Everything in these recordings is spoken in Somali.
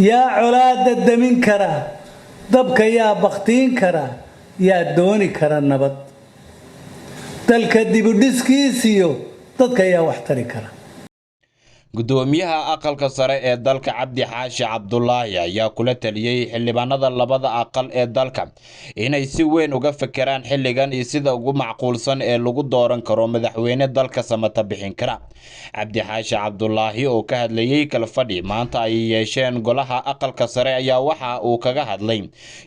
يا عولاد الدمين كرا دبك يا بختين كرا يا دوني كرا النبض تلك الدبودسكيسيو دبك يا وحتري كرا gudoomiyaha aqalka sare ee dalka Cabdi Xaashi Cabdullaahi ayaa kula taliyay xildhibaanada labada aqal ee dalka inay si weyn uga fekeraan xilligan iyo sida ugu macquulsan ee lagu dooran karo madaxweyne dalka samata bixin kara. Cabdi Xaashi Cabdullaahi oo ka hadlayay kala fadhi maanta ay yeesheen golaha aqalka sare ayaa waxa uu kaga hadlay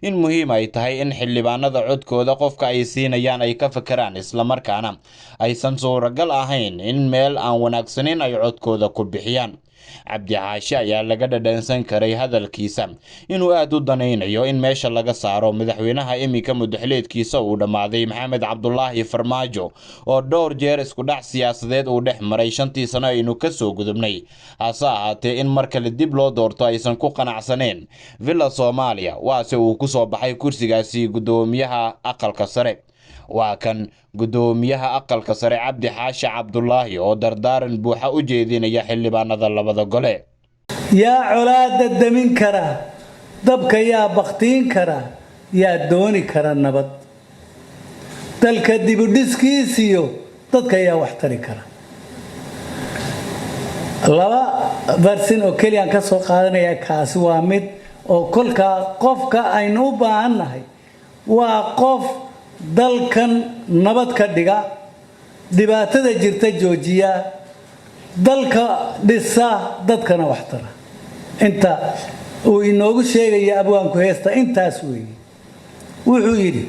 in muhiim ay tahay in xildhibaanada codkooda qofka ay siinayaan ay ka fekeraan isla markaana aysan suuragal ahayn in meel aan wanaagsaneyn ay codkooda ku bixiyaan. Cabdi Xaashi ayaa laga dhadhansan karay hadalkiisa inuu aad u danaynayo in meesha laga saaro madaxweynaha imika muddaxileedkiisa uu dhamaaday Maxamed Cabdullaahi Farmaajo oo dhowr jeer isku dhac siyaasadeed uu dhex maray 5 sano aynu ka soo gudubnay hase ahaatee in mar kale dib loo doorto aysan ku qanacsaneen Villa Soomaaliya waase uu ku soo baxay kursigaasi gudoomiyaha aqalka sare. waa kan gudoomiyaha aqalka sare Cabdi Xaashi Cabdullaahi oo dardaaran buuxa u jeedinaya xildhibaanada labada gole. يا عولاد الدمين كرا دبك يا بختين كرا يا دوني كرا النبض تلك الدبودسكيسيو دبك يا وحتري كرا الله برسين او كليان كسو قادنيا كاس waa mid oo kolka qofka aynu u baahanahay waa qof dalkan nabad ka dhiga dibaatada jirta joojiya dalka dhisa dadkana waxtara inta uu inoogu sheegay abwaanku heesta intaas weey wuxuu yiri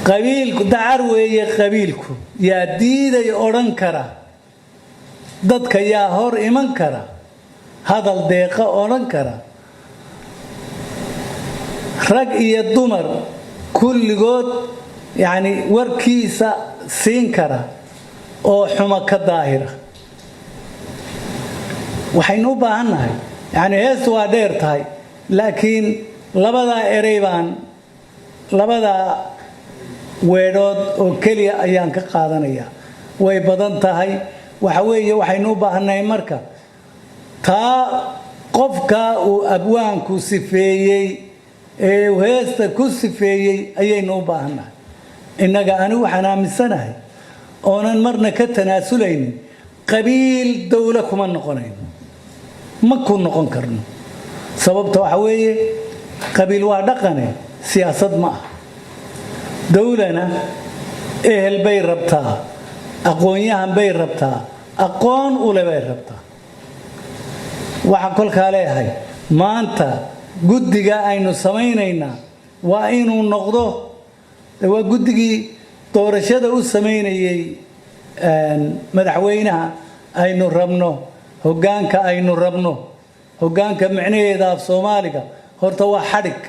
qabiilku dacar weeye qabiilku yaa diiday oran kara dadka yaa hor iman kara hadal deeqa oran kara rag iyo dumar kulligood yani warkiisa siin kara oo xuma ka daahira waxaynu u baahanahay yani heestu waa dheer tahay laakiin labada erey baan labada weedood oo kaliya ayaan ka qaadanaya way badan tahay waxa weeye waxaynu u baahanahay marka taa qofka uu abwaanku sifeeyay ee heesta ku sifeeyay ayaynu u baahanahay inaga ani waxaan aaminsanahay oonan marna ka tanaasulaynin qabiil dawla kuma noqonayno ma ku noqon karno sababta waxa weeye qabiil waa dhaqane siyaasad ma ah dawlana ehel bay rabtaa aqoonyahan bay rabtaa aqoon u leeyahay rabtaa waxa kolka leeyahay maanta guddiga aynu sameeynayna waa inuu noqdo waa guddigii doorashada u sameynayay madaxweynaha aynu rabno hoggaanka aynu rabno hoggaanka macnaheeda af Soomaaliga horta waa xadhig